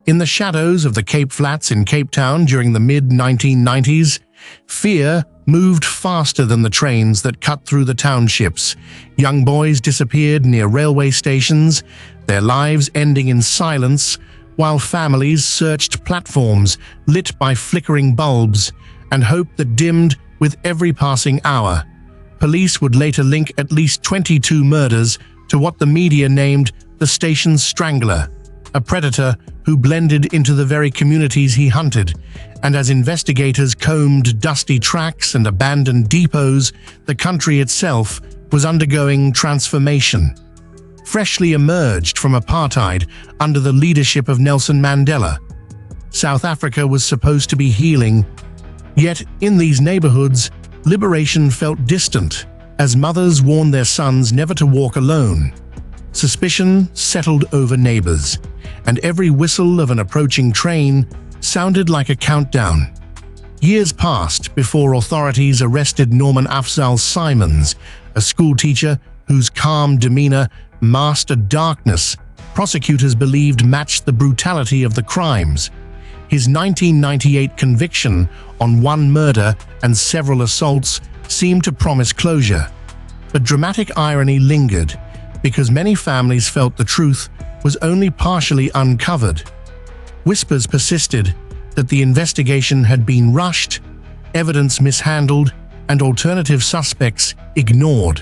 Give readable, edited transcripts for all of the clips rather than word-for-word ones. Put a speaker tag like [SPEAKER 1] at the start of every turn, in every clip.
[SPEAKER 1] In the shadows of the Cape Flats in Cape Town during the mid-1990s, fear moved faster than the trains that cut through the townships. Young boys disappeared near railway stations, their lives ending in silence, while families searched platforms lit by flickering bulbs and hope that dimmed with every passing hour. Police would later link at least 22 murders to what the media named the Station Strangler, a predator who blended into the very communities he hunted. And as investigators combed dusty tracks and abandoned depots, the country itself was undergoing transformation. Freshly emerged from apartheid under the leadership of Nelson Mandela, South Africa was supposed to be healing. Yet in these neighborhoods, liberation felt distant, as mothers warned their sons never to walk alone. Suspicion settled over neighbors, and every whistle of an approaching train sounded like a countdown. Years passed before authorities arrested Norman Afzal Simons, a schoolteacher whose calm demeanor masked a darkness prosecutors believed matched the brutality of the crimes. His 1998 conviction on one murder and several assaults seemed to promise closure. But dramatic irony lingered, because many families felt the truth was only partially uncovered. Whispers persisted that the investigation had been rushed, evidence mishandled, and alternative suspects ignored.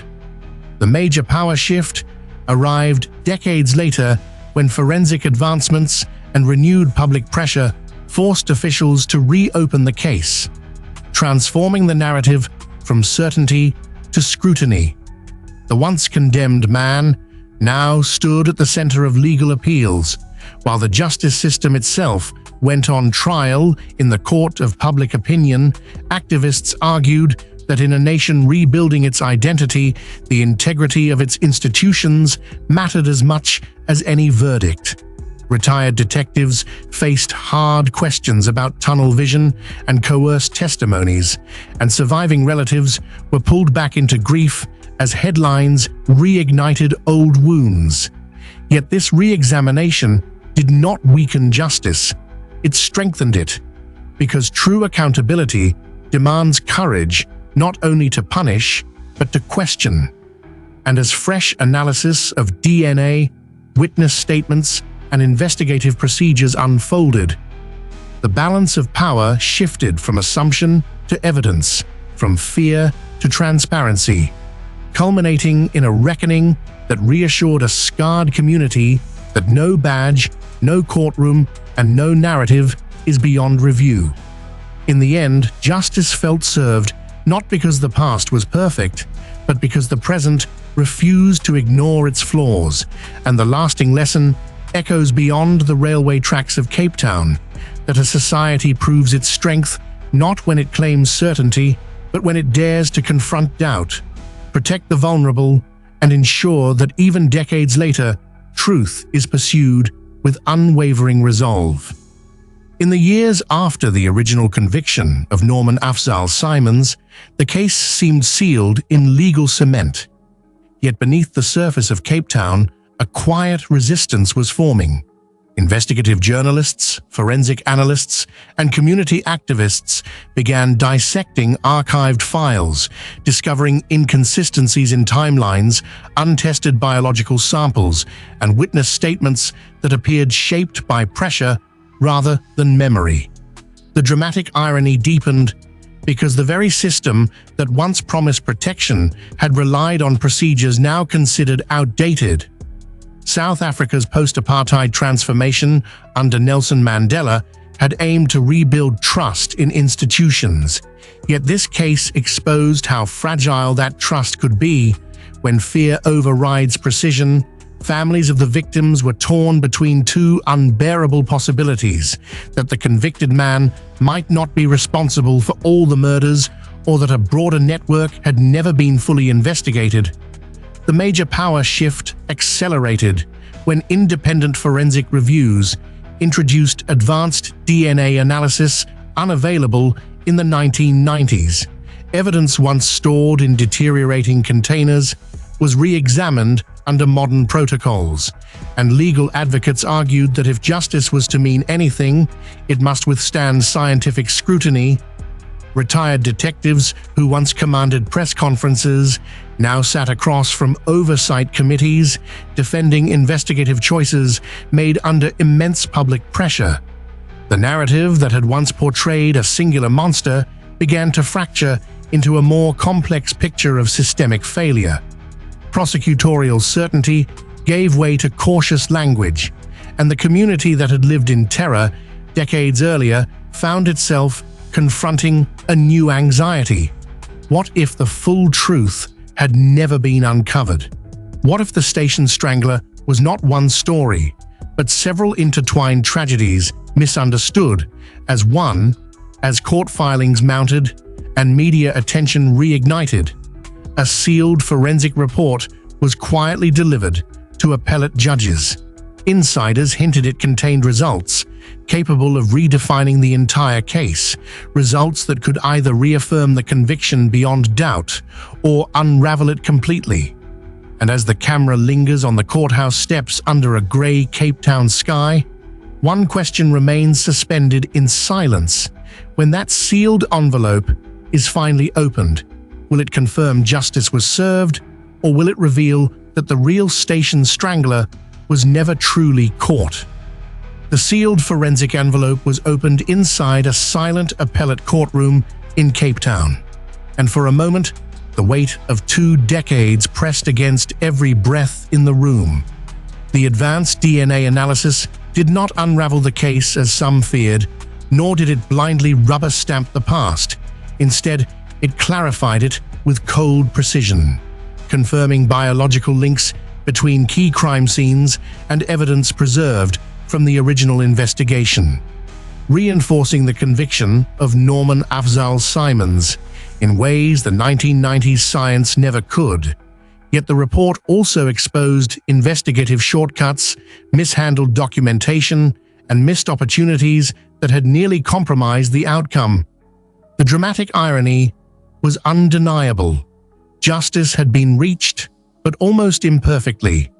[SPEAKER 1] The major power shift arrived decades later when forensic advancements and renewed public pressure forced officials to reopen the case, transforming the narrative from certainty to scrutiny. The once condemned man now stood at the center of legal appeals, while the justice system itself went on trial in the court of public opinion. Activists argued that in a nation rebuilding its identity, the integrity of its institutions mattered as much as any verdict. Retired detectives faced hard questions about tunnel vision and coerced testimonies, and surviving relatives were pulled back into grief as headlines reignited old wounds. Yet this re-examination did not weaken justice, it strengthened it, because true accountability demands courage not only to punish, but to question. And as fresh analysis of DNA, witness statements, and investigative procedures unfolded, the balance of power shifted from assumption to evidence, from fear to transparency, culminating in a reckoning that reassured a scarred community that no badge, no courtroom, and no narrative is beyond review. In the end, justice felt served not because the past was perfect, but because the present refused to ignore its flaws, and the lasting lesson echoes beyond the railway tracks of Cape Town, that a society proves its strength not when it claims certainty, but when it dares to confront doubt, protect the vulnerable, and ensure that even decades later, truth is pursued with unwavering resolve. In the years after the original conviction of Norman Afzal Simons, the case seemed sealed in legal cement. Yet beneath the surface of Cape Town, a quiet resistance was forming. Investigative journalists, forensic analysts, and community activists began dissecting archived files, discovering inconsistencies in timelines, untested biological samples, and witness statements that appeared shaped by pressure rather than memory. The dramatic irony deepened because the very system that once promised protection had relied on procedures now considered outdated. South Africa's post-apartheid transformation under Nelson Mandela had aimed to rebuild trust in institutions, yet this case exposed how fragile that trust could be when fear overrides precision. Families of the victims were torn between two unbearable possibilities: that the convicted man might not be responsible for all the murders, or that a broader network had never been fully investigated. The major power shift accelerated when independent forensic reviews introduced advanced DNA analysis unavailable in the 1990s. Evidence once stored in deteriorating containers was re-examined under modern protocols, and legal advocates argued that if justice was to mean anything, it must withstand scientific scrutiny. Retired detectives who once commanded press conferences now sat across from oversight committees, defending investigative choices made under immense public pressure. The narrative that had once portrayed a singular monster began to fracture into a more complex picture of systemic failure. Prosecutorial certainty gave way to cautious language, and the community that had lived in terror decades earlier found itself confronting a new anxiety. What if the full truth had never been uncovered? What if the Station Strangler was not one story, but several intertwined tragedies misunderstood as one, as court filings mounted and media attention reignited? A sealed forensic report was quietly delivered to appellate judges. Insiders hinted it contained results capable of redefining the entire case, results that could either reaffirm the conviction beyond doubt or unravel it completely. And as the camera lingers on the courthouse steps under a grey Cape Town sky, one question remains suspended in silence. When that sealed envelope is finally opened, will it confirm justice was served, or will it reveal that the real Station Strangler was never truly caught? The sealed forensic envelope was opened inside a silent appellate courtroom in Cape Town, and for a moment, the weight of 2 decades pressed against every breath in the room. The advanced DNA analysis did not unravel the case as some feared, nor did it blindly rubber-stamp the past. Instead, it clarified it with cold precision, confirming biological links between key crime scenes and evidence preserved from the original investigation, reinforcing the conviction of Norman Afzal Simons in ways the 1990s science never could. Yet the report also exposed investigative shortcuts, mishandled documentation, and missed opportunities that had nearly compromised the outcome. The dramatic irony was undeniable. Justice had been reached, but almost imperfectly.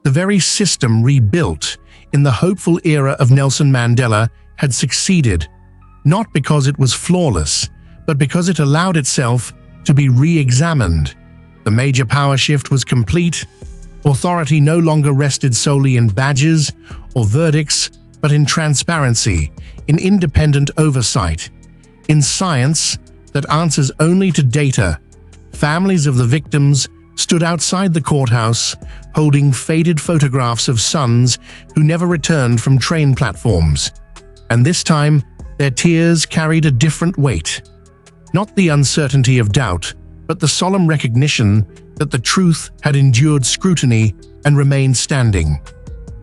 [SPEAKER 1] The very system rebuilt in the hopeful era of Nelson Mandela had succeeded, not because it was flawless, but because it allowed itself to be re-examined. The major power shift was complete. Authority no longer rested solely in badges or verdicts, but in transparency, in independent oversight, in science that answers only to data. Families of the victims stood outside the courthouse, holding faded photographs of sons who never returned from train platforms. And this time, their tears carried a different weight. Not the uncertainty of doubt, but the solemn recognition that the truth had endured scrutiny and remained standing.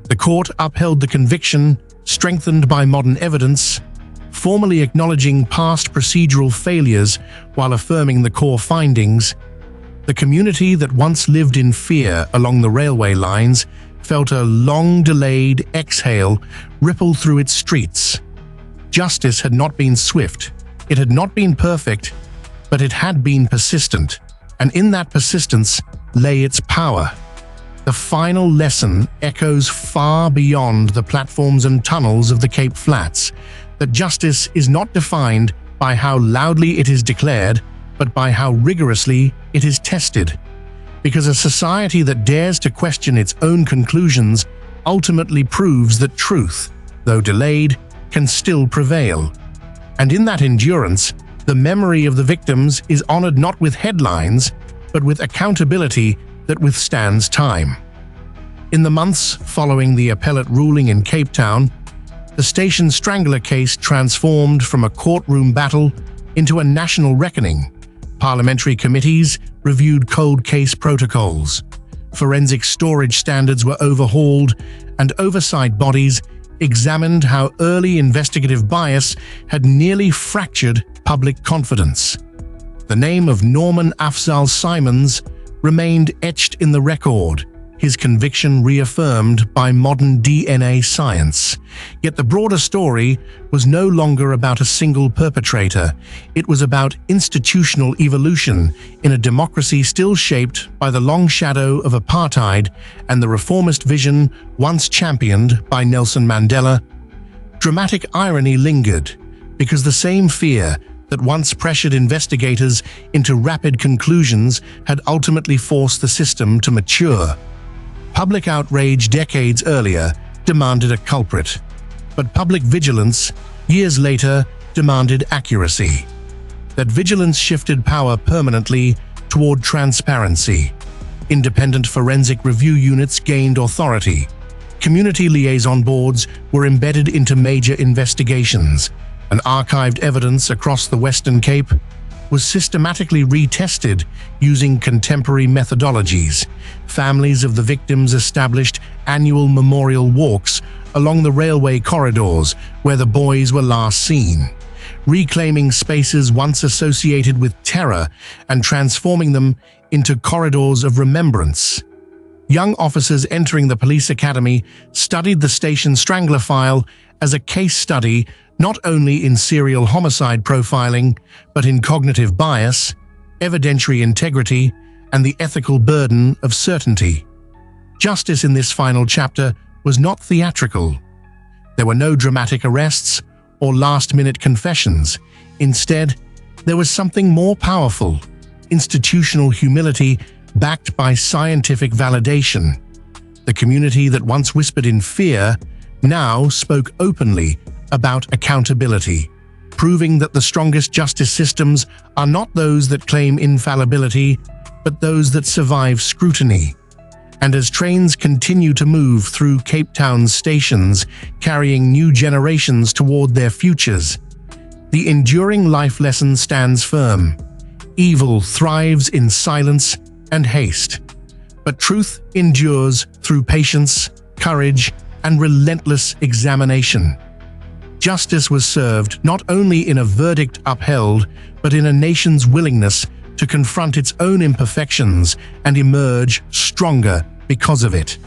[SPEAKER 1] The court upheld the conviction, strengthened by modern evidence, formally acknowledging past procedural failures while affirming the core findings. The community that once lived in fear along the railway lines felt a long-delayed exhale ripple through its streets. Justice had not been swift, it had not been perfect, but it had been persistent, and in that persistence lay its power. The final lesson echoes far beyond the platforms and tunnels of the Cape Flats, that justice is not defined by how loudly it is declared, but by how rigorously it is tested. Because a society that dares to question its own conclusions ultimately proves that truth, though delayed, can still prevail. And in that endurance, the memory of the victims is honored not with headlines, but with accountability that withstands time. In the months following the appellate ruling in Cape Town, the Station Strangler case transformed from a courtroom battle into a national reckoning. Parliamentary committees reviewed cold case protocols. Forensic storage standards were overhauled, and oversight bodies examined how early investigative bias had nearly fractured public confidence. The name of Norman Afzal Simons remained etched in the record, his conviction reaffirmed by modern DNA science. Yet the broader story was no longer about a single perpetrator. It was about institutional evolution in a democracy still shaped by the long shadow of apartheid and the reformist vision once championed by Nelson Mandela. Dramatic irony lingered, because the same fear that once pressured investigators into rapid conclusions had ultimately forced the system to mature. Public outrage decades earlier demanded a culprit, but public vigilance, years later, demanded accuracy. That vigilance shifted power permanently toward transparency. Independent forensic review units gained authority. Community liaison boards were embedded into major investigations, and archived evidence across the Western Cape was systematically retested using contemporary methodologies. Families of the victims established annual memorial walks along the railway corridors where the boys were last seen, reclaiming spaces once associated with terror and transforming them into corridors of remembrance. Young officers entering the police academy studied the Station Strangler file as a case study not only in serial homicide profiling, but in cognitive bias, evidentiary integrity, and the ethical burden of certainty. Justice in this final chapter was not theatrical. There were no dramatic arrests or last-minute confessions. Instead, there was something more powerful: institutional humility backed by scientific validation. The community that once whispered in fear now spoke openly about accountability, proving that the strongest justice systems are not those that claim infallibility, but those that survive scrutiny. And as trains continue to move through Cape Town's stations, carrying new generations toward their futures, the enduring life lesson stands firm. Evil thrives in silence and haste, but truth endures through patience, courage, and relentless examination. Justice was served not only in a verdict upheld, but in a nation's willingness to confront its own imperfections and emerge stronger because of it.